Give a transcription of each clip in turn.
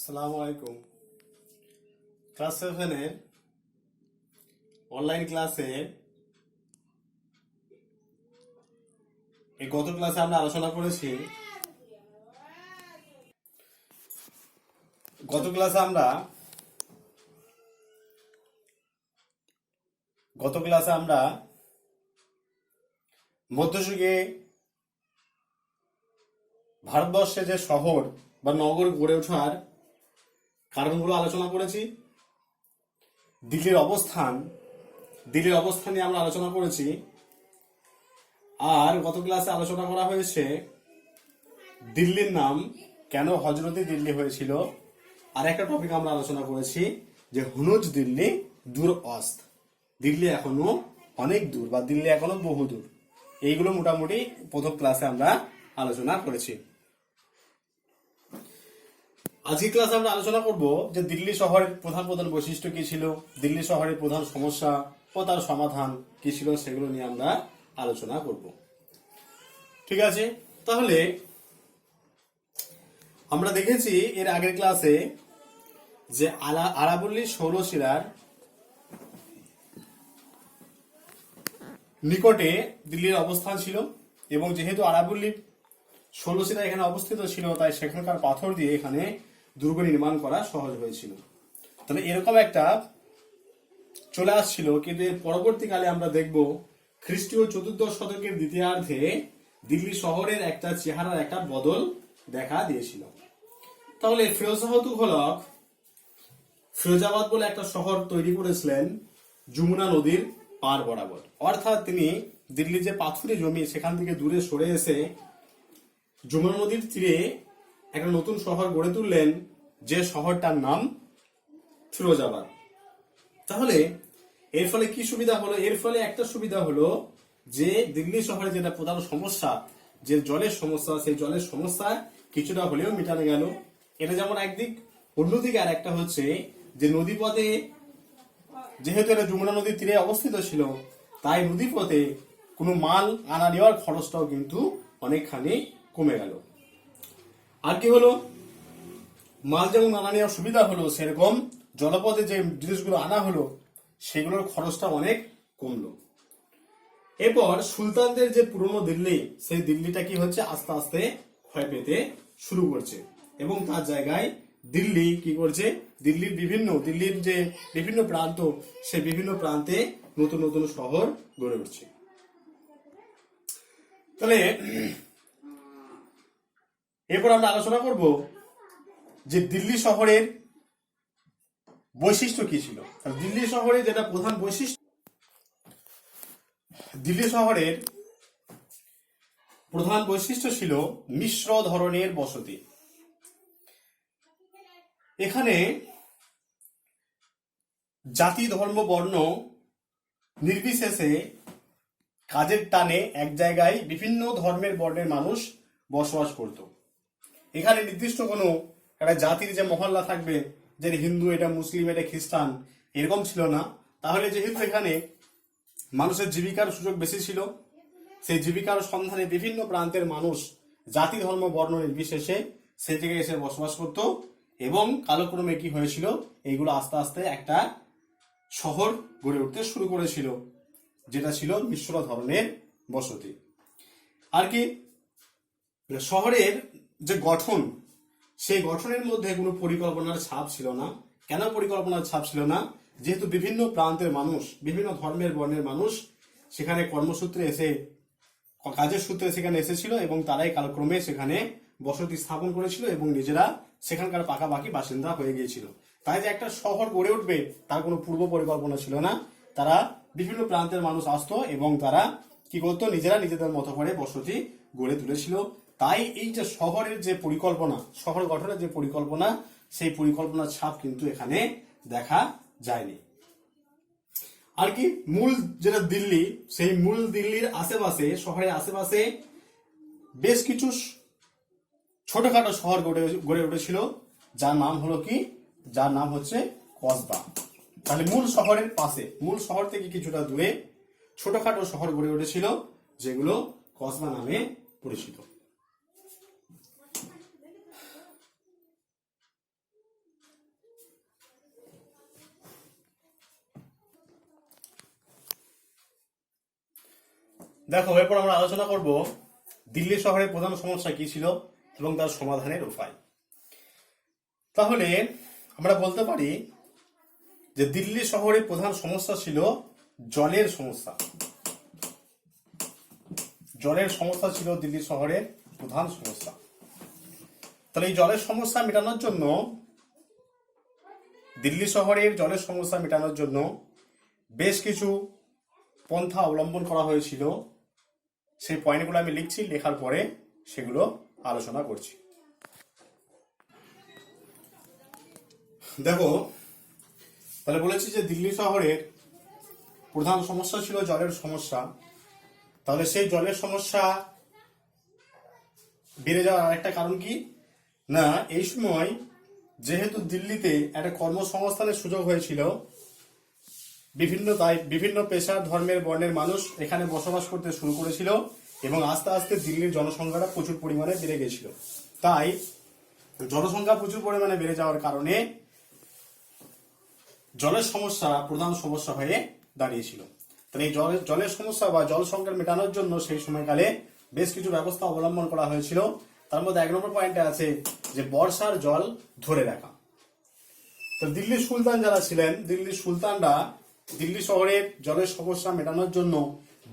আসসালামু আলাইকুম। Class 7-এর online ক্লাসে গত ক্লাসে আমরা আলোচনা করেছি। গত ক্লাসে আমরা মধ্যযুগে ভারতবর্ষে যে শহর বা নগর গড়ে ওঠার কারণগুলো আলোচনা করেছি। দিল্লির অবস্থান নিয়ে আমরা আলোচনা করেছি। আর গত ক্লাসে আলোচনা করা হয়েছে দিল্লির নাম কেন হজরতি দিল্লি হয়েছিল। আর একটা টপিক আমরা আলোচনা করেছি যে হুনুজ দিল্লি দূর অস্ত, দিল্লি এখনো অনেক দূর বা দিল্লি এখনো বহু দূর। এইগুলো মোটামুটি প্রথম ক্লাসে আমরা আলোচনা করেছি। আজকে ক্লাসে আমরা আলোচনা করব যে দিল্লি শহরের প্রধান বৈশিষ্ট্য কি ছিল, দিল্লি শহরের প্রধান সমস্যা ও তার সমাধান কি ছিল, সেগুলো নিয়ে আমরা আলোচনা করব। ঠিক আছে, তাহলে আমরা দেখেছি এর আগের ক্লাসে যে আরাবল্লী শৈলশিরার নিকটে দিল্লির অবস্থান ছিল এবং যেহেতু আরাবল্লী শৈলশিরা এখানে অবস্থিত ছিল তাই সেখানকার পাথর দিয়ে এখানে দুর্গ নির্মাণ করা সহজ হয়েছিল। তাহলে এরকম একটা চলে আসছিল, কিন্তু পরবর্তীকালে আমরা দেখব খ্রিস্টীয় 14 শতকের দ্বিতীয়ার্ধে দিল্লি শহরের একটা চেহারার একটা বদল দেখা দিয়েছিল। তাহলে ফিরোজাবাদ বলে একটা শহর তৈরি করেছিলেন যমুনা নদীর পার বরাবর। অর্থাৎ তিনি দিল্লি যে পাথুরে জমি সেখান থেকে দূরে সরে এসে যমুনা নদীর তীরে একটা নতুন শহর গড়ে তুললেন, যে শহরটার নাম ফিরোজাবাদ। তাহলে এর ফলে কি সুবিধা হলো? এর ফলে একটা সুবিধা হলো যে দিল্লি শহরে যেটা প্রধান সমস্যা, যে জলের সমস্যা, সেই জলের সমস্যা কিছুটা হলেও মেটানো গেল। এটা যেমন একদিক, অন্যদিকে আর একটা হচ্ছে যে নদীপথে, যেহেতু এটা যমুনা নদীর তীরে অবস্থিত ছিল, তাই নদীপথে কোনো মাল আনা নেওয়ার খরচটাও কিন্তু অনেকখানি কমে গেল। আর কি হলো, মাল যেমন আনা নেওয়ার সুবিধা হলো, সেরকম জলপথে যে জিনিসগুলো আনা হলো সেগুলোর খরচটা অনেক কমলো। এরপর সুলতানদের যে পুরনো দিল্লি, সেই দিল্লিটা কি হচ্ছে, আস্তে আস্তে ক্ষয় পেতে শুরু করছে এবং তার জায়গায় দিল্লি কি করছে, দিল্লির যে বিভিন্ন প্রান্ত, সেই বিভিন্ন প্রান্তে নতুন নতুন শহর গড়ে উঠছে। তাহলে এরপর আমরা আলোচনা করব যে দিল্লি শহরের বৈশিষ্ট্য কি ছিল। দিল্লি শহরে যেটা প্রধান বৈশিষ্ট্য, দিল্লি শহরের প্রধান বৈশিষ্ট্য ছিল মিশ্র ধরনের বসতি। এখানে জাতি, ধর্ম, বর্ণ নির্বিশেষে কাজের টানে এক জায়গায় বিভিন্ন ধর্মের বর্ণের মানুষ বসবাস করত। এখানে নির্দিষ্ট কোনো একটা জাতির যে মহল্লা থাকবে, যে হিন্দু, এটা মুসলিম, এটা খ্রিস্টান, এরকম ছিল না। তাহলে যেহেতু এখানে মানুষের জীবিকার সুযোগ বেশি ছিল, সেই জীবিকার সন্ধানে বিভিন্ন প্রান্তের মানুষ জাতি, ধর্ম, বর্ণ নির্বিশেষে সেই জায়গায় এসে বসবাস করত এবং কালক্রমে কি হয়েছিল, এইগুলো আস্তে আস্তে একটা শহর গড়ে উঠতে শুরু করেছিল, যেটা ছিল মিশ্র ধরনের বসতি। আর কি, শহরের যে গঠন, সেই গঠনের মধ্যে কোনো পরিকল্পনার ছাপ ছিল না। কেন পরিকল্পনার ছাপ ছিল না? যেহেতু বিভিন্ন প্রান্তের মানুষ, বিভিন্ন ধর্মের বর্ণের মানুষ সেখানে কর্মসূত্রে এসে, কাজের সূত্রে সেখানে এসেছিল এবং তারাই কালক্রমে সেখানে বসতি স্থাপন করেছিল এবং নিজেরা সেখানকার পাকাপাকি বাসিন্দা হয়ে গিয়েছিল। তাই যে একটা শহর গড়ে উঠবে তার কোনো পূর্ব পরিকল্পনা ছিল না। তারা বিভিন্ন প্রান্তের মানুষ আসতো এবং তারা কি করতো, নিজেরা নিজেদের মতো করে বসতি গড়ে তুলেছিল। তাই এই যে শহরের যে পরিকল্পনা, শহর গঠনের যে পরিকল্পনা, সেই পরিকল্পনার ছাপ কিন্তু এখানে দেখা যায়নি। আর কি, মূল যেটা দিল্লি, সেই মূল দিল্লির আশেপাশে, শহরের আশেপাশে বেশ কিছু ছোটখাটো শহর গড়ে উঠেছিল, যার নাম হচ্ছে কসবা। তাহলে মূল শহরের পাশে, মূল শহর থেকে কিছুটা দূরে ছোটখাটো শহর গড়ে উঠেছিল, যেগুলো কসবা নামে পরিচিত। দেখো, এরপর আমরা আলোচনা করব দিল্লি শহরের প্রধান সমস্যা কি ছিল এবং তার সমাধানের উপায়। তাহলে আমরা বলতে পারি যে দিল্লি শহরের প্রধান সমস্যা ছিল জলের সমস্যা। জলের সমস্যা ছিল দিল্লি শহরের প্রধান সমস্যা। তাহলে এই জলের সমস্যা মেটানোর জন্য, দিল্লি শহরের জলের সমস্যা মেটানোর জন্য বেশ কিছু পন্থা অবলম্বন করা হয়েছিল। সেই পয়েন্টগুলো আমি লিখছি, লেখার পরে সেগুলো আলোচনা করছি। দেখো, তাহলে বলেছি যে দিল্লি শহরের প্রধান সমস্যা ছিল জলের সমস্যা। তাহলে সেই জলের সমস্যা বেড়ে যাওয়ার আরেকটা কারণ কি না, এই সময় যেহেতু দিল্লিতে একটা কর্মসংস্থানের সুযোগ হয়েছিল, বিভিন্ন পেশার ধর্মের বর্ণের মানুষ এখানে বসবাস করতে শুরু করেছিল এবং আস্তে আস্তে দিল্লির জনসংখ্যাটা প্রচুর পরিমাণে বেড়ে গেছিল। তাই জনসংখ্যা প্রচুর পরিমাণে বেড়ে যাওয়ার কারণে জলের সমস্যা প্রধান সমস্যা হয়ে দাঁড়িয়েছিল। তাহলে এই জলের সমস্যা বা জল সংকট মেটানোর জন্য সেই সময়কালে বেশ কিছু ব্যবস্থা অবলম্বন করা হয়েছিল। তার মধ্যে 1 নম্বর পয়েন্টে আছে যে বর্ষার জল ধরে রাখা। তো দিল্লির সুলতান যারা ছিলেন, দিল্লির সুলতানরা দিল্লি শহরের জলের সমস্যা মেটানোর জন্য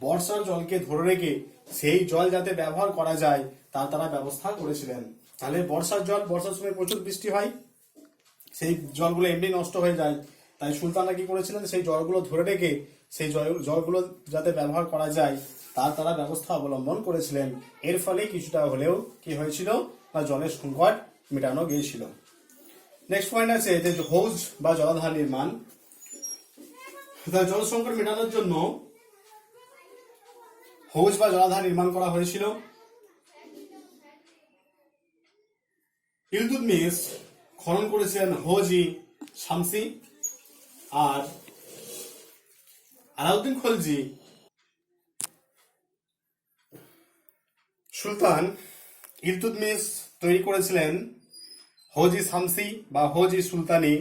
বর্ষার জলকে ধরে রেখে সেই জল যাতে ব্যবহার করা যায় তারা ব্যবস্থা করেছিলেন। তাহলে বর্ষার সময় প্রচুর বৃষ্টি হয়, সেই জলগুলো এমনি নষ্ট হয়ে যায়। তাই সুলতানরা কি করেছিলেন, সেই জলগুলো ধরে রেখে সেই জলগুলো যাতে ব্যবহার করা যায় তারা ব্যবস্থা অবলম্বন করেছিলেন। এর ফলে কিছুটা হলেও কি হয়েছিল না, জলের সংকট মেটানো গিয়েছিল। নেক্সট পয়েন্ট আছে যে হৌজ বা জলাধার নির্মাণ। জল সংকট মেটানোর জন্য হৌজ বা জলাধার নির্মাণ করা হয়েছিল। ইলতুৎমিশ খনন করেছিলেন হৌজ-ই শামসি, আর আলাউদ্দিন খলজি সুলতান ইলতুৎমিশ তৈরি করেছিলেন হৌজ-ই শামসি বা হৌজ-ই সুলতানি,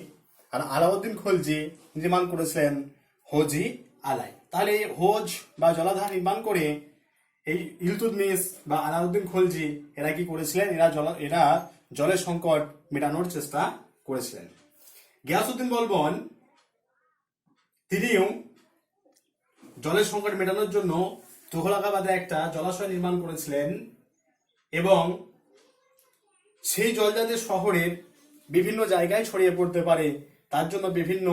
আর আলাউদ্দিন খলজি নির্মাণ করেছিলেন হৌজ-ই আলাই। তাহলে হৌজ বা জলাধার নির্মাণ করে এই ইলতুৎমিশ বা আলাউদ্দিন খলজি এরা কি করেছিলেন, এরা জলের সংকট মেটানোর চেষ্টা করেছিলেন। গিয়াসউদ্দিন বলবন তিনিও জলের সংকট মেটানোর জন্য তুঘলকাবাদে একটা জলাশয় নির্মাণ করেছিলেন এবং সেই জল যাতে শহরের বিভিন্ন জায়গায় ছড়িয়ে পড়তে পারে তার জন্য বিভিন্ন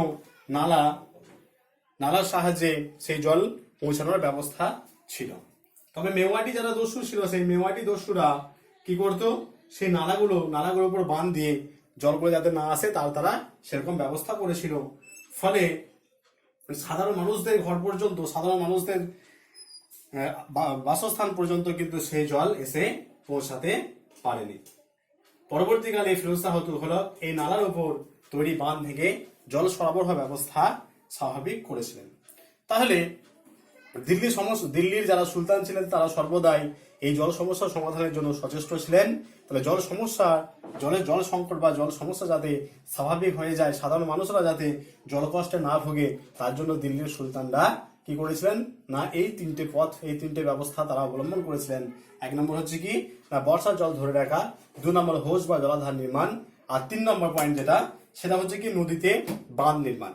নালার সাহায্যে সেই জল পৌঁছানোর ব্যবস্থা ছিল। তবে মেওয়াটি যারা দস্যু ছিল, সেই মেওয়াটি দস্যুরা কি করতো, সেই নালাগুলোর উপর বাঁধ দিয়ে জলগুলো যাতে না আসে তারা সেরকম ব্যবস্থা করেছিল। ফলে সাধারণ মানুষদের ঘর পর্যন্ত, সাধারণ মানুষদের বাসস্থান পর্যন্ত কিন্তু সেই জল এসে পৌঁছাতে পারেনি। পরবর্তীকালে ফিরোজ শাহ তুঘলক এই নালার উপর তৈরি বাঁধ ভেঙে জল সরবরাহ ব্যবস্থা স্বাভাবিক করেছিলেন। তাহলে দিল্লির যারা সুলতান ছিলেন তারা সর্বদাই এই জল সমস্যার সমাধানের জন্য সচেষ্ট ছিলেন। তাহলে জল সংকট বা জল সমস্যা যাতে স্বাভাবিক হয়ে যায়, সাধারণ মানুষরা যাতে জল কষ্টে না ভোগে, তার জন্য দিল্লির সুলতানরা কি করেছিলেন না, এই তিনটে ব্যবস্থা তারা অবলম্বন করেছিলেন। 1 নম্বর হচ্ছে কি না, বর্ষার জল ধরে রাখা, 2 নম্বর হৌজ বা জলাধার নির্মাণ, আর 3 নম্বর পয়েন্ট যেটা সেটা হচ্ছে কি নদীতে বাঁধ নির্মাণ।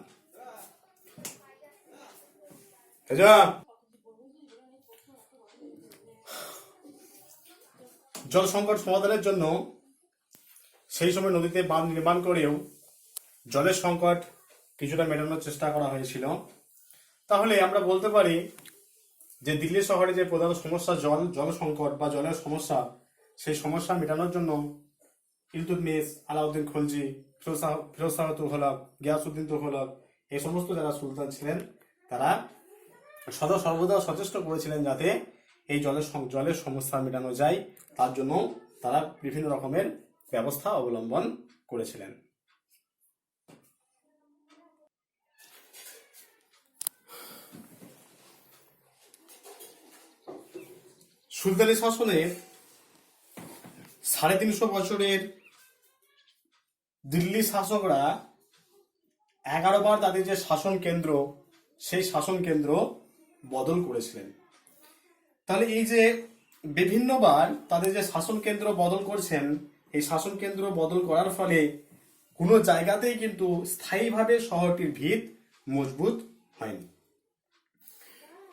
জল সংকট সমাধানের জন্য সেই সময় নদীতে বাঁধ নির্মাণ করেও জলের সংকট কিছুটা মেটানোর চেষ্টা করা হয়েছিল। তাহলে আমরা বলতে পারি যে দিল্লি শহরে যে প্রধান সমস্যা জল সংকট বা জলের সমস্যা, সেই সমস্যা মেটানোর জন্য ইলতুৎমিশ, আলাউদ্দিন খলজি, ফিরোজ শাহ তুঘলক, গিয়াসউদ্দিন তুঘলক এই সমস্ত যারা সুলতান ছিলেন তারা সর্বদা সচেষ্ট করেছিলেন যাতে এই জলের সমস্যা মেটানো যায়, তার জন্য তারা বিভিন্ন রকমের ব্যবস্থা অবলম্বন করেছিলেন। সুলতানি শাসনের 350 বছরের দিল্লি শাসকরা 11 বার তাদের যে শাসন কেন্দ্র সেই শাসন কেন্দ্র বদল করেছিলেন। তাহলে এই যে বিভিন্নবার তাদের যে শাসন কেন্দ্র বদল করছেন, এই শাসন কেন্দ্র বদল করার ফলে কোনো জায়গাতেই কিন্তু স্থায়ীভাবে শহরটির ভিত মজবুত হয়নি।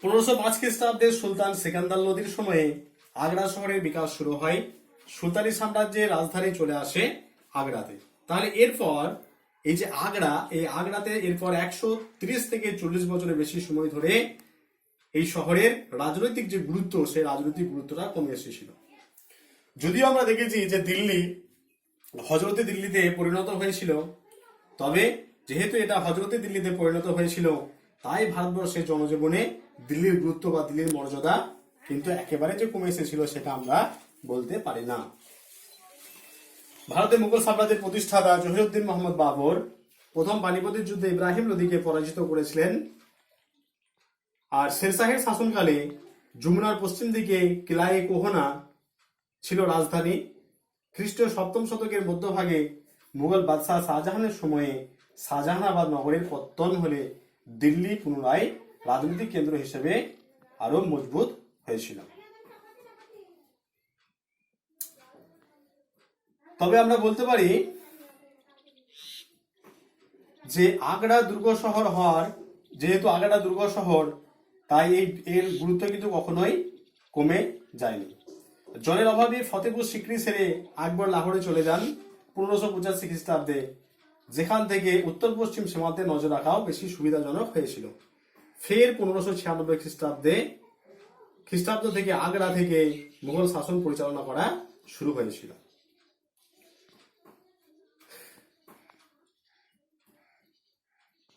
1505 খ্রিস্টাব্দে সুলতান সিকান্দার লোদির সময়ে আগ্রা শহরের বিকাশ শুরু হয়। সুলতানি সাম্রাজ্যের রাজধানী চলে আসে আগ্রাতে। তাহলে এরপর এই যে আগ্রা, এই আগ্রাতে এরপর 130 থেকে 40 বছরের বেশি সময় ধরে এই শহরের রাজনৈতিক যে গুরুত্ব, সেই রাজনৈতিক গুরুত্বটা কমে এসেছিল। যদিও আমরা দেখেছি যে দিল্লি হজরতে দিল্লিতে পরিণত হয়েছিল, তবে যেহেতু এটা হজরতে দিল্লিতে পরিণত হয়েছিল, তাই ভারতবর্ষের জনজীবনে দিল্লির গুরুত্ব বা দিল্লির মর্যাদা কিন্তু একেবারে যে কমে এসেছিল সেটা আমরা বলতে পারি না। ভারতের মুঘল সাম্রাজ্যের প্রতিষ্ঠাতা জহিরুদ্দিন মোহাম্মদ বাবর প্রথম পানিপতের যুদ্ধে ইব্রাহিম লোদিকে পরাজিত করেছিলেন। আর শেরশাহের শাসনকালে যমুনার পশ্চিম দিকে কিলায়ে কোহনা ছিল রাজধানী। খ্রিস্টীয় 7ম শতকের মধ্যভাগে মুঘল বাদশাহ শাহজাহানের সময়ে শাহজাহানাবাদ নগরের পত্তন হলে দিল্লি পুনরায় রাজনৈতিক কেন্দ্র হিসেবে আরো মজবুত হয়েছিল। তবে আমরা বলতে পারি যে আগ্রা দুর্গ শহর হওয়ার, যেহেতু আগ্রা দুর্গ শহর, তাই এর গুরুত্ব কিন্তু কখনোই কমে যায়নি। জলের অভাবে ফতেপুর সিক্রি ছেড়ে আকবর লাহোরে চলে যান 1585 খ্রিস্টাব্দে, যেখান থেকে উত্তর পশ্চিম সীমান্তে নজর রাখাও বেশি সুবিধাজনক হয়েছিল। ফের 1596 খ্রিস্টাব্দ থেকে আগ্রা থেকে মুঘল শাসন পরিচালনা করা শুরু হয়েছিল।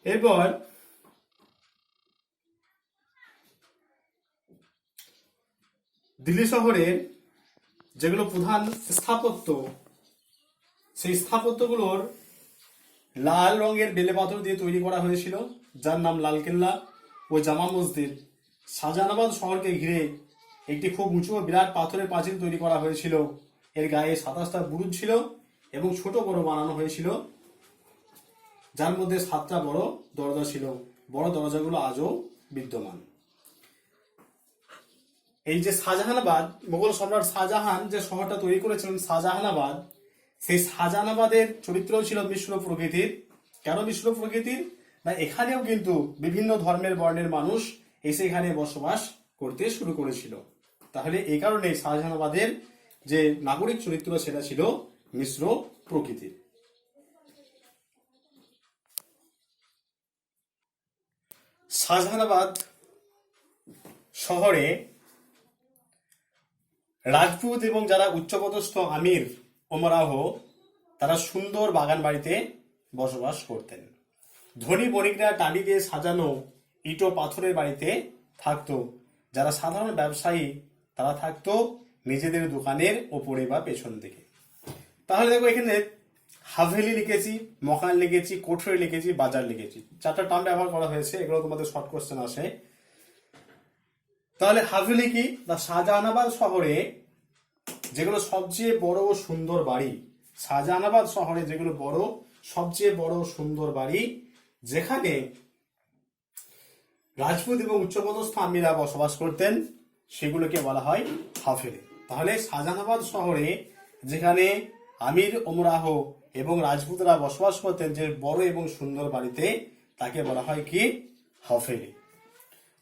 এরপর দিল্লি শহরের যেগুলো প্রধান স্থাপত্য, সেই স্থাপত্যগুলোর লাল রঙের বেলে পাথর দিয়ে তৈরি করা হয়েছিল, যার নাম লালকেল্লা ও জামা মসজিদ। শাহজাহানাবাদ শহরকে ঘিরে একটি খুব উঁচু ও বিরাট পাথরের পাঁচিল তৈরি করা হয়েছিল। এর গায়ে 27টা বুরুজ ছিল এবং ছোট বড় বানানো হয়েছিল, যার মধ্যে 7টা বড় দরজা ছিল। বড় দরজাগুলো আজও বিদ্যমান। এই যে শাহজাহানাবাদ, মোগল সম্রাট শাহজাহান যে শহরটা তৈরি করেছিলেন শাহজাহানাবাদ, সেই শাহজাহানাবাদের চরিত্র ছিল মিশ্র প্রকৃতির। কেন মিশ্র প্রকৃতির? না, এখানেও কিন্তু বিভিন্ন ধর্মের বর্ণের মানুষ এসে এখানে বসবাস করতে শুরু করেছিল। তাহলে এই কারণে শাহজাহানাবাদের যে নাগরিক চরিত্র সেটা ছিল মিশ্র প্রকৃতির। শাহজাহানাবাদ শহরে রাজপুত এবং যারা উচ্চপদস্থ আমির ওমরাহ, তারা সুন্দর বাগান বাড়িতে বসবাস করতেন। ধনী বণিকরা টালি দিয়ে সাজানো ইট ও পাথরের বাড়িতে থাকতো। যারা সাধারণ ব্যবসায়ী তারা থাকতো নিজেদের দোকানের ওপরে বা পেছন দিকে। তাহলে দেখো এখানে হাভেলি লিখেছি, মকান লিখেছি, কোঠরি লিখেছি, বাজার লিখেছি, 4টা টার্ম ব্যবহার করা হয়েছে। এগুলো তোমাদের শর্ট কোশ্চেন আসে। তাহলে হাভেলি কি? না, শাহজাহানাবাদ শহরে যেগুলো সবচেয়ে বড় ও সুন্দর বাড়ি, শাহজাহানাবাদ শহরে যেগুলো বড়, সবচেয়ে বড় সুন্দর বাড়ি, যেখানে রাজপুত এবং উচ্চপদস্থ আমিরা বসবাস করতেন, সেগুলোকে বলা হয় হাভেলি। তাহলে শাহজাহানাবাদ শহরে যেখানে আমির ওমরাহ এবং রাজপুতরা বসবাস করতেন যে বড় এবং সুন্দর বাড়িতে, তাকে বলা হয় কি? হাভেলি।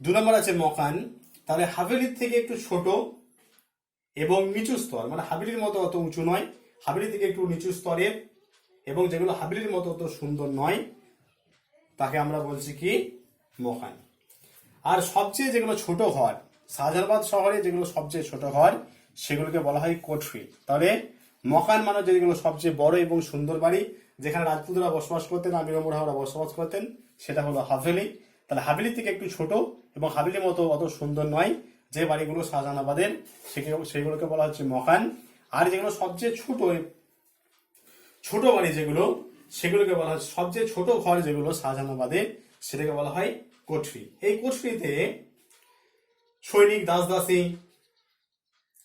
2 নম্বর আছে মকান। তাহলে হাভেলির থেকে একটু ছোট এবং নিচু স্তর, মানে হাভেলির মতো অত উঁচু নয়, হাভেলি থেকে একটু নিচু স্তরের এবং যেগুলো হাভেলির মতো অত সুন্দর নয়, তাকে আমরা বলছি কি? মকান। আর সবচেয়ে যেগুলো ছোট ঘর, শাহজাহানাবাদ শহরে যেগুলো সবচেয়ে ছোট ঘর, সেগুলোকে বলা হয় কোঠরি। তাহলে মকান মানে যেগুলো সবচেয়ে বড় এবং সুন্দর বাড়ি, যেখানে রাজপুতরা বসবাস করতেন, আমির ওমরাহরা বসবাস করতেন, সেটা হলো হাভেলি। তাহলে হাভেলি থেকে একটু ছোট এবং হাভেলির মতো অত সুন্দর নয় যে বাড়িগুলো শাহজাহানাবাদের, সেগুলোকে বলা হচ্ছে মকান। আর যেগুলো সবচেয়ে ছোট বাড়ি যেগুলো, সেগুলোকে বলা হয়, সবচেয়ে ছোট ঘর যেগুলো শাহজাহানাবাদের, সেটাকে বলা হয় কোঠরি। এই কোঠরিতে সৈনিক, দাসদাসী,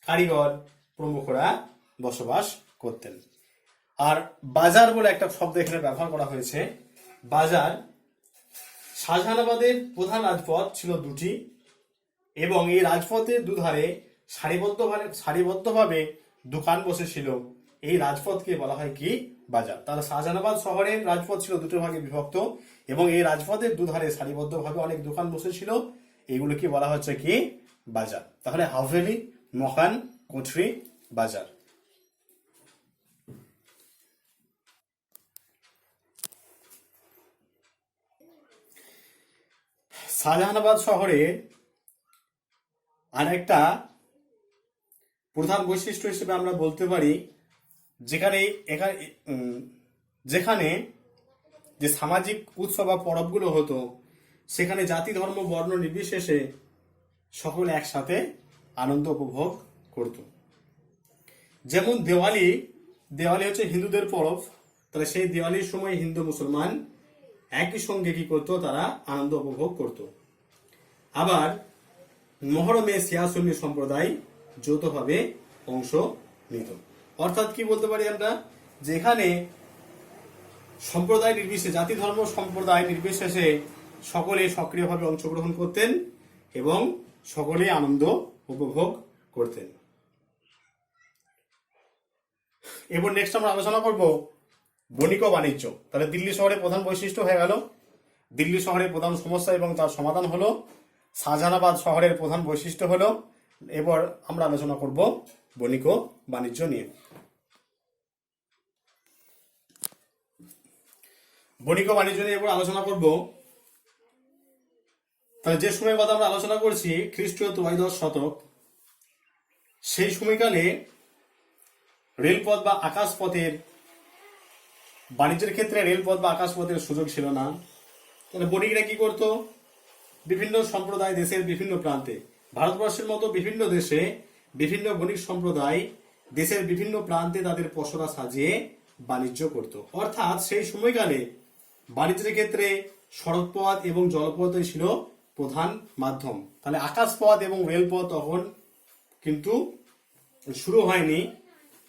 কারিগর প্রমুখরা বসবাস করতেন। আর বাজার বলে একটা শব্দ এখানে ব্যবহার করা হয়েছে। বাজার, শাহজাহানাবাদের প্রধান রাজপথ ছিল 2টি, এবং এই রাজপথের দুধারে সারিবদ্ধভাবে দোকান বসেছিল। এই রাজপথকে বলা হয় কি? বাজার। তাহলে শাহজাহানাবাদ শহরের রাজপথ ছিল দুটো ভাগে বিভক্ত এবং এই রাজপথের দুধারে সারিবদ্ধভাবে অনেক দোকান বসেছিল, এগুলোকে বলা হচ্ছে কি? বাজার। তাহলে হাভেলি, মকান, কোঠরি, বাজার। শাহজাহানাবাদ শহরে আরেকটা প্রধান বৈশিষ্ট্য হিসেবে আমরা বলতে পারি, যেখানে যে সামাজিক উৎসব বা পরবগুলো হতো সেখানে জাতি, ধর্ম, বর্ণ নির্বিশেষে সকলে একসাথে আনন্দ উপভোগ করত। যেমন দেওয়ালি হচ্ছে হিন্দুদের পরব, তাহলে সেই দেওয়ালির সময় হিন্দু মুসলমান একই সঙ্গে কি করতো? তারা আনন্দ উপভোগ করত। আবার মহরমে শিয়া সুন্নি সম্প্রদায় যৌথভাবে অংশ নিত। অর্থাৎ কি বলতে পারি আমরা? যেখানে সম্প্রদায় নির্বিশেষে, জাতি, ধর্ম, সম্প্রদায় নির্বিশেষে সকলে সক্রিয়ভাবে অংশগ্রহণ করতেন এবং সকলে আনন্দ উপভোগ করতেন। এবার নেক্সট আমরা আলোচনা করব বণিক ও বাণিজ্য। তাহলে দিল্লি শহরের প্রধান বৈশিষ্ট্য হয়ে গেল, দিল্লি শহরের প্রধান সমস্যা এবং তার সমাধান হলো। শাহজাহানাবাদ শহরের প্রধান বৈশিষ্ট্য হলো। এবার আমরা আলোচনা করব বণিক ও বাণিজ্য নিয়ে। বণিক ও বাণিজ্য নিয়ে এবার আলোচনা করব। তাহলে যে সময়ের কথা আমরা আলোচনা করছি খ্রিস্টীয় ত্রয়োদশ শতক, সেই সময়কালে রেলপথ বা আকাশপথের, বাণিজ্যের ক্ষেত্রে রেলপথ বা আকাশপথের সুযোগ ছিল না। তাহলে বণিকরা কি করতো? বিভিন্ন সম্প্রদায় দেশের বিভিন্ন প্রান্তে, ভারতবর্ষের মতো বিভিন্ন দেশে বিভিন্ন বণিক সম্প্রদায় দেশের বিভিন্ন প্রান্তে তাদের পসরা সাজিয়ে বাণিজ্য করত। অর্থাৎ সেই সময়কালে বাণিজ্যের ক্ষেত্রে সড়কপথ এবং জলপথই ছিল প্রধান মাধ্যম। তাহলে আকাশপথ এবং রেলপথ তখন কিন্তু শুরু হয়নি,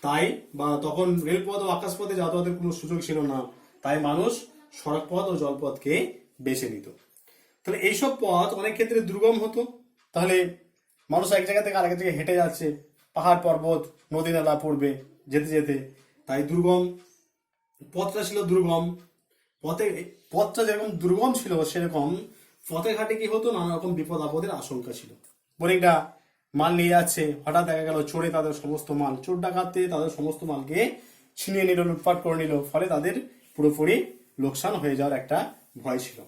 তাই বা তখন রেলপথ ও আকাশপথে যাতায়াতের কোনো সুযোগ ছিল না, তাই মানুষ সড়কপথ ও জলপথকে বেছে নিত। তাহলে এইসব পথ অনেক ক্ষেত্রে দুর্গম হতো। তাহলে মানুষ এক জায়গা থেকে আরেক জায়গায় হেঁটে যাচ্ছে, পাহাড় পর্বত নদী নালা পড়বে যেতে যেতে, তাই দুর্গম পথটা ছিল দুর্গম। পথটা যেরকম দুর্গম ছিল সেরকম পথে ঘাটে কি হতো? নানা রকম বিপদ আপদের আশঙ্কা ছিল। বণিকরা মাল নিয়ে যাচ্ছে, হঠাৎ দেখা গেল চোরে তাদের সমস্ত মাল, চোর ডাকাতে তাদের সমস্ত মালকে ছিনিয়ে নিল, লুটপাট করে নিল, ফলে তাদের পুরোপুরি লোকসান হয়ে যাওয়ার একটা ভয় ছিল।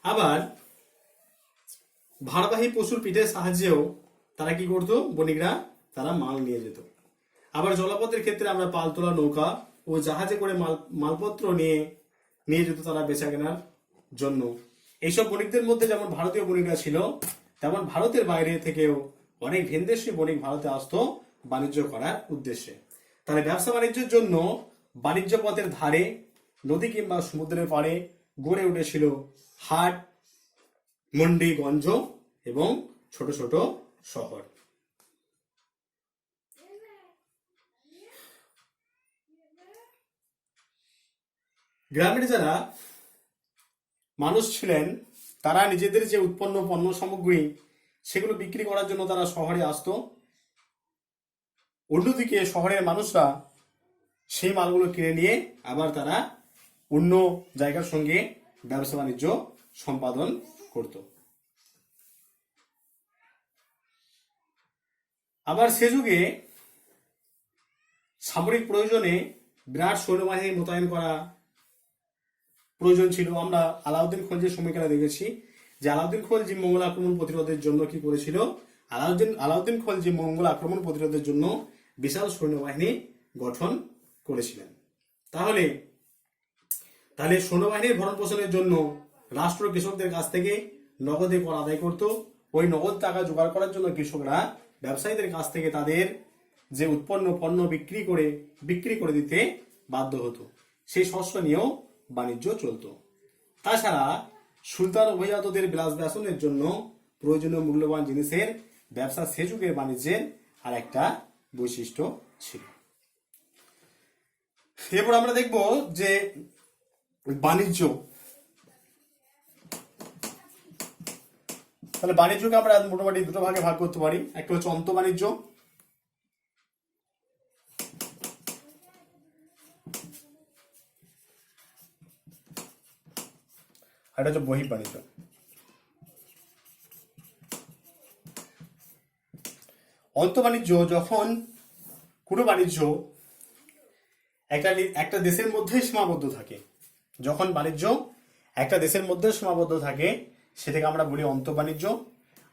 আবার ভারবাহী পশুর পিঠের সাহায্যেও তারা কি করতো? বণিকরা তারা মাল নিয়ে যেত। আবার জলপথের ক্ষেত্রে আমরা পালতোলা নৌকা ও জাহাজে করে মালপত্র নিয়ে যেত তারা বেচা কেনার জন্য। এইসব বণিকদের মধ্যে যেমন ভারতীয় বণিকরা ছিল, তেমন ভারতের বাইরে থেকেও অনেক ভিনদেশী বণিক ভারতে আসতো বাণিজ্য করার উদ্দেশ্যে। তাহলে ব্যবসা বাণিজ্যের জন্য বাণিজ্য পথের ধারে, নদী কিংবা সমুদ্রের পাড়ে গড়ে উঠেছিল হাট, মন্ডি, গঞ্জ এবং ছোট ছোট শহর। গ্রামের যারা মানুষ ছিলেন তারা নিজেদের যে উৎপন্ন পণ্য সামগ্রী সেগুলো বিক্রি করার জন্য তারা শহরে আসতো। অন্যদিকে শহরের মানুষরা সেই মালগুলো কিনে নিয়ে আবার তারা অন্য জায়গার সঙ্গে ব্যবসা বাণিজ্য সম্পাদন করত। আবার সে যুগে সামরিক প্রয়োজনে বিরাট সৈন্যবাহিনী মোতায়েন করা প্রয়োজন ছিল। আমরা আলাউদ্দিন খলজির সময়কালে দেখেছি যে আলাউদ্দিন খলজি মঙ্গল আক্রমণ প্রতিরোধের জন্য কি করেছিল? আলাউদ্দিন খলজি মঙ্গল আক্রমণ প্রতিরোধের জন্য বিশাল সৈন্যবাহিনী গঠন করেছিলেন। তাহলে সৈন্যবাহিনীর ভরণ পোষণের জন্য রাষ্ট্র কৃষকদের কাছ থেকে নগদে কর আদায় করত। ওই নগদ টাকা জোগাড় করার জন্য কৃষকরা ব্যবসায়ীদের কাছ থেকে তাদের যে উৎপন্ন পণ্য বিক্রি করে দিতে বাধ্য হতো। সেই শস্য নিয়েও বাণিজ্য চলত। তাছাড়া সুলতান অভিজাতদের বিলাস ব্যসনের জন্য প্রয়োজনীয় মূল্যবান জিনিসের ব্যবসা সে যুগের বাণিজ্যের আর একটা বৈশিষ্ট্য ছিল। এরপর আমরা দেখব যে বাণিজ্য তাহলে বাণিজ্যকে আমরা মোটামুটি দুটো ভাগে ভাগ করতে পারি। একটা হচ্ছে অন্তঃবাণিজ্য, আর এটা হচ্ছে বহির্বাণিজ্য। অন্তঃবাণিজ্য যখন কোনো বাণিজ্য একটা দেশের মধ্যে সীমাবদ্ধ থাকে, যখন বাণিজ্য একটা দেশের মধ্যে সীমাবদ্ধ থাকে সেটাকে আমরা বলি অন্তঃবাণিজ্য।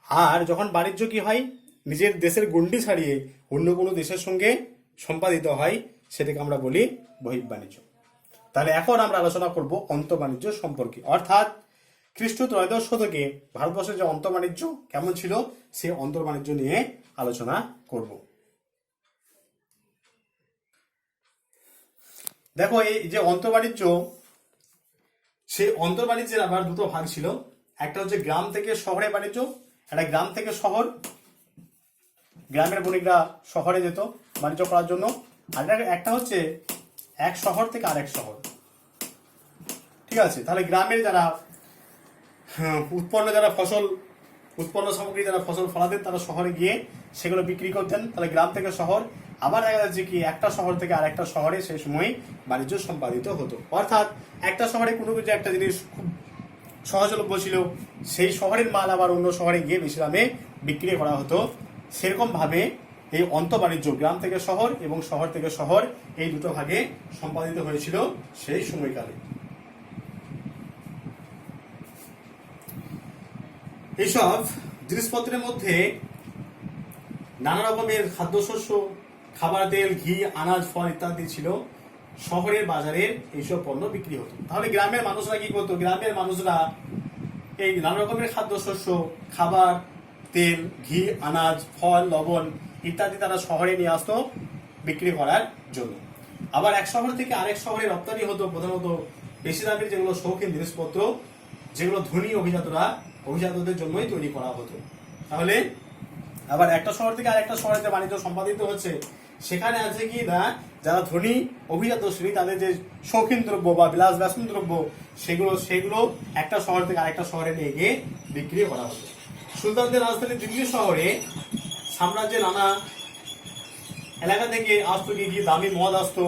আর যখন বাণিজ্য কি হয়, নিজের দেশের গণ্ডি ছাড়িয়ে অন্য কোনো দেশের সঙ্গে সম্পাদিত হয় সেটাকে আমরা বলি বহির্বাণিজ্য। তাহলে এখন আমরা আলোচনা করব অন্তঃবাণিজ্য সম্পর্কে, অর্থাৎ খ্রিস্ট ত্রয়োদশ শতকে ভারতবর্ষের যে অন্তঃবাণিজ্য কেমন ছিল সেই অন্তর্বাণিজ্য নিয়ে আলোচনা করব। দেখো এই যে অন্তর্বাণিজ্য, সেই অন্তর্বাণিজ্যের আবার দুটো ভাগ ছিল। একটা হচ্ছে গ্রাম থেকে শহরে বাণিজ্য, একটা গ্রাম থেকে শহর, গ্রামের বণিকরা শহরে যেত বাণিজ্য করার জন্য। আর একটা হচ্ছে এক শহর থেকে আরেক শহর। ঠিক আছে, তাহলে গ্রামের যারা উৎপন্ন সামগ্রী যারা ফসল ফলাতেন তারা শহরে গিয়ে সেগুলো বিক্রি করতেন। তাহলে গ্রাম থেকে শহর, আবার দেখা যাচ্ছে কি একটা শহর থেকে আরেকটা শহরে সেই সময় বাণিজ্য সম্পাদিত হতো। অর্থাৎ একটা শহরে কোনো কিছু একটা জিনিস খুব সহজলভ্য ছিল, সেই শহরের মাল আবার অন্য শহরে গিয়ে বেশি দামে বিক্রি করা হতো। সেরকম ভাবে এই অন্তঃবাণিজ্য গ্রাম থেকে শহর এবং শহর থেকে শহর এই দুটো ভাগে সম্পাদিত হয়েছিল সেই সময়কালে। এইসব জিনিসপত্রের মধ্যে নানা রকমের খাদ্যশস্য, খাবার, তেল, ঘি, আনাজ, ফল ইত্যাদি ছিল। শহরের বাজারের এইসব পণ্য বিক্রি হতো। তাহলে গ্রামের মানুষরা কি করতো? গ্রামের মানুষরা এই নানা রকমের খাদ্যশস্য, খাবার, তেল, ঘি, আনাজ, ফল, লবণ ইত্যাদি তারা শহরে নিয়ে আসতো বিক্রি করার জন্য। আবার এক শহর থেকে আরেক শহরে রপ্তানি হতো প্রধানত বেশি দামের যেগুলো শৌখিন জিনিসপত্র, যেগুলো ধনী অভিজাতদের জন্যই তৈরি করা হতো। তাহলে আবার একটা শহর থেকে আরেকটা শহরে যে বাণিজ্য সম্পাদিত হচ্ছে সেখানে আছে কি না, যারা ধনী অভিজাত শ্রেণী তাদের যে শৌখিন দ্রব্য বা বিলাস ব্যসন দ্রব্য সেগুলো একটা শহর থেকে আরেকটা শহরে নিয়ে গিয়ে বিক্রি করা হতো। সুলতানদের রাজধানী দিল্লি শহরে সাম্রাজ্যের নানা এলাকা থেকে আসতো কি দামি মদ আসতো,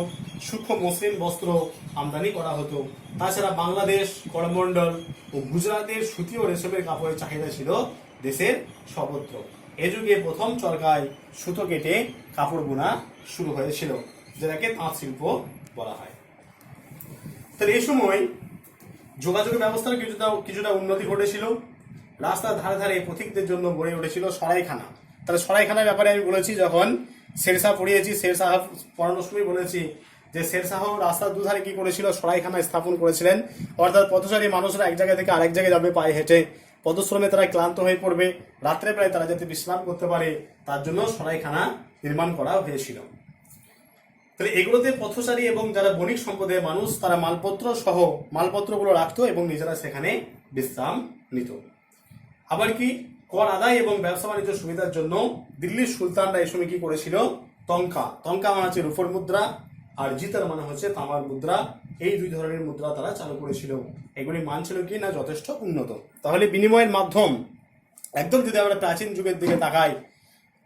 সূক্ষ্ম মসৃণ বস্ত্র আমদানি করা হতো। তাছাড়া বাংলাদেশ, করমণ্ডল ও গুজরাটের সুতি ও রেশমের কাপড়ের চাহিদা ছিল দেশের সর্বত্র। এ যুগে প্রথম চরকায় সুতো কেটে কাপড় বোনা শুরু হয়েছিল, যেটাকে তাঁত শিল্প বলা হয়। তাহলে এই সময় যোগাযোগ ব্যবস্থার কিছুটা উন্নতি ঘটেছিল। রাস্তার ধারে ধারে পথিকদের জন্য গড়ে উঠেছিল সরাইখানা। তাহলে সরাইখানার ব্যাপারে আমি বলেছি, যখন শেরশাহ পড়িয়েছি, শেরশাহ পড়ানোর সময় বলেছি যে শেরশাহ রাস্তার দুধারে কি করেছিল, সরাইখানা স্থাপন করেছিলেন। অর্থাৎ পথচারী মানুষরা এক জায়গা থেকে আরেক জায়গায় যাবে পায়ে হেঁটে, পদশ্রমে তারা ক্লান্ত হয়ে পড়বে, রাত্রে প্রায় তারা যাতে বিশ্রাম করতে পারে তার জন্য সরাইখানা নির্মাণ করা হয়েছিল। তাহলে এগুলোতে পথচারী এবং যারা বণিক সম্প্রদায়ের মানুষ তারা মালপত্রগুলো রাখতো এবং নিজেরা সেখানে বিশ্রাম নিত। আবার কি কর আদায় এবং ব্যবসা বাণিজ্য সুবিধার জন্য দিল্লির সুলতানরা এই সময় কি করেছিল, তঙ্কা মানে হচ্ছে রূপোর মুদ্রা, আর জিতার মানে হচ্ছে তামার মুদ্রা, এই দুই ধরনের মুদ্রা তারা চালু করেছিল। এগুলি মান ছিল কি না যথেষ্ট উন্নত। তাহলে বিনিময়ের মাধ্যম একদম যদি আমরা প্রাচীন যুগের দিকে তাকাই,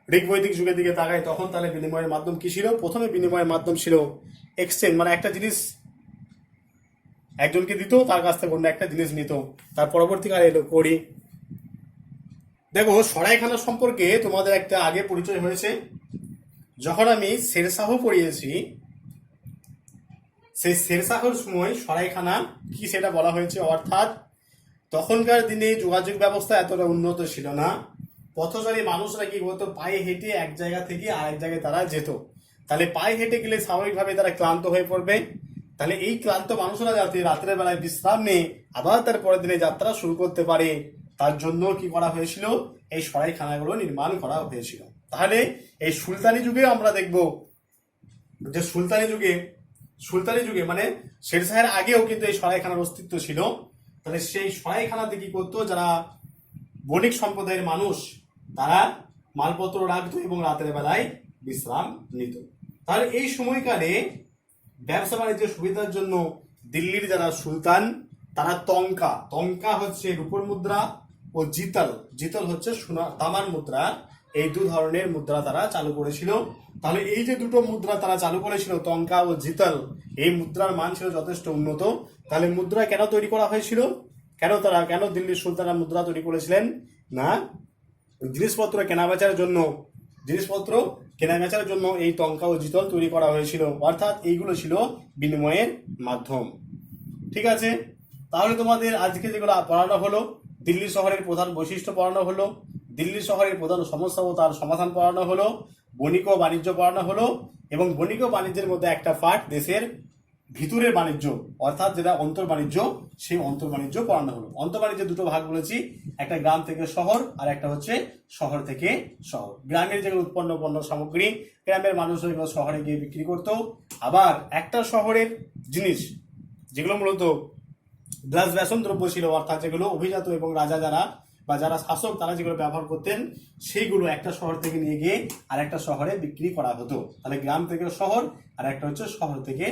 ঋগ্বৈদিক যুগের দিকে তাকাই, তখন তাহলে বিনিময়ের মাধ্যম কি ছিল? প্রথমে বিনিময়ের মাধ্যম ছিল এক্সচেঞ্জ, মানে একটা জিনিস একজনকে দিত, তার কাছ থেকে অন্য একটা জিনিস নিত। তার পরবর্তীকালে এলো কড়ি। দেখো সরাইখানা সম্পর্কে তোমাদের একটা আগে পরিচয় হয়েছে, যখন আমি শেরশাহ পড়িয়েছি সেই শেরশাহর সময় সরাইখানা কি সেটা বলা হয়েছে। অর্থাৎ তখনকার দিনে যোগাযোগ ব্যবস্থা এতটা উন্নত ছিল না, পথচারী মানুষরা কি করতো, পায়ে হেঁটে এক জায়গা থেকে আরেক জায়গায় তারা যেত। তাহলে পায়ে হেঁটে গেলে স্বাভাবিকভাবে তারা ক্লান্ত হয়ে পড়বে। তাহলে এই ক্লান্ত মানুষরা যাতে রাত্রের বেলায় বিশ্রাম নিয়ে আবার তার পরের দিনে যাত্রা শুরু করতে পারে তার জন্য কি করা হয়েছিল, এই সরাইখানাগুলো নির্মাণ করা হয়েছিল। তাহলে এই সুলতানি যুগে আমরা দেখব যে সুলতানি যুগে মানে শেরশাহের আগেও কিন্তু এই সরাইখানার অস্তিত্ব ছিল। তাহলে সেই সরাইখানাতে কি করতো, যারা বণিক সম্প্রদায়ের মানুষ তারা মালপত্র রাখতো এবং রাতের বেলায় বিশ্রাম নিত। তাহলে এই সময়কালে ব্যবসা বাণিজ্যের সুবিধার জন্য দিল্লির যারা সুলতান তারা তঙ্কা হচ্ছে রূপোর মুদ্রা, ও জিতল, জিতল হচ্ছে সোনা তামার মুদ্রা, এই দু ধরনের মুদ্রা তারা চালু করেছিল। তাহলে এই যে দুটো মুদ্রা তারা চালু করেছিল, টঙ্কা ও জিতল, এই মুদ্রার মান ছিল যথেষ্ট উন্নত। তাহলে মুদ্রা কেন তৈরি করা হয়েছিল, কেন দিল্লির সুলতানরা মুদ্রা তৈরি করেছিলেন? না, জিনিসপত্র কেনাবেচার জন্য, জিনিসপত্র কেনাবেচার জন্য এই টঙ্কা ও জিতল তৈরি করা হয়েছিল, অর্থাৎ এইগুলো ছিল বিনিময়ের মাধ্যম। ঠিক আছে, তাহলে তোমাদের আজকে যেগুলো পড়ানো হলো, দিল্লি শহরের প্রধান বৈশিষ্ট্য পড়ানো হলো, দিল্লি শহরের প্রধান সমস্যা ও তার সমাধান পড়ানো হলো, বণিক ও বাণিজ্য পড়ানো হলো, এবং বণিক ও বাণিজ্যের মধ্যে একটা পার্ট দেশের ভিতরের বাণিজ্য, অর্থাৎ যেটা অন্তর্বাণিজ্য, সেই অন্তর্বাণিজ্য পড়ানো হলো। অন্তর্বাণিজ্যের দুটো ভাগ বলেছি, একটা গ্রাম থেকে শহর আর একটা হচ্ছে শহর থেকে শহর। গ্রামের যেগুলো উৎপন্ন পণ্য সামগ্রী গ্রামের মানুষ এগুলো শহরে গিয়ে বিক্রি করতো, আবার একটা শহরের জিনিস যেগুলো মূলত গ্লাস বেসন দ্রব্য ছিল, অর্থাৎ যেগুলো অভিজাত এবং রাজা যারা বা যারা শাসক তারা যেগুলো ব্যবহার করতেন, সেইগুলো একটা শহর থেকে নিয়ে গিয়ে আর একটা শহরে বিক্রি করা হতো। তাহলে গ্রাম থেকে শহর আর একটা হচ্ছে শহর থেকে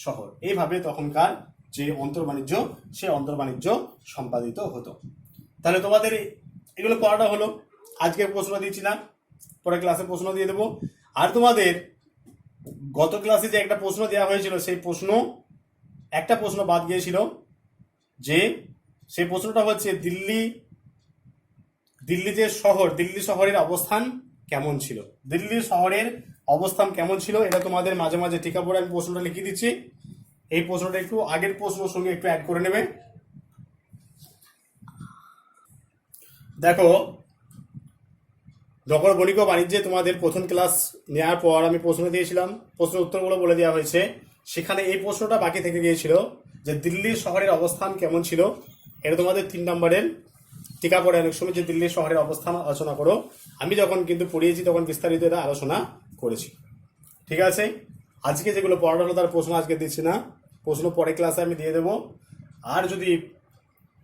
শহর, এইভাবে তখনকার যে অন্তর্বাণিজ্য, সে অন্তর্বাণিজ্য সম্পাদিত হতো। তাহলে তোমাদের এগুলো পড়াটা হলো। আজকে প্রশ্ন দিচ্ছি না, পরে ক্লাসে প্রশ্ন দিয়ে দেবো। আর তোমাদের গত ক্লাসে যে একটা প্রশ্ন দেওয়া হয়েছিল, সেই প্রশ্ন একটা প্রশ্ন বাদ গিয়েছিল, যে সেই প্রশ্নটা হচ্ছে দিল্লি যে শহর, দিল্লি শহরের অবস্থান কেমন ছিল, দিল্লি শহরের অবস্থান কেমন ছিল, এটা তোমাদের মাঝে মাঝে টিকা পড়ে আমি প্রশ্নটা লিখে দিচ্ছি। এই প্রশ্নটা একটু আগের প্রশ্নের সঙ্গে একটু অ্যাড করে নেবে। দেখো, যখন বণিক ও বাণিজ্যে তোমাদের প্রথম ক্লাস নেওয়ার পর আমি প্রশ্ন দিয়েছিলাম, প্রশ্নের উত্তরগুলো বলে দেওয়া হয়েছে, সেখানে এই প্রশ্নটা বাকি থেকে গিয়েছিল যে দিল্লি শহরের অবস্থান কেমন ছিল। এটা তোমাদের 3 নম্বরের টিকা পড়ে অনেক সময় যে দিল্লি শহরের অবস্থান আলোচনা করো। আমি যখন কিন্তু পড়িয়েছি তখন বিস্তারিত এটা আলোচনা করেছি। ঠিক আছে, আজকে যেগুলো পড়ানো হলো তার প্রশ্ন আজকে দিচ্ছি না, প্রশ্ন পরে ক্লাসে আমি দিয়ে দেবো। আর যদি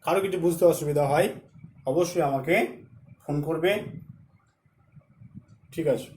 কারো কিছু বুঝতে অসুবিধা হয় অবশ্যই আমাকে ফোন করবে। ঠিক আছে।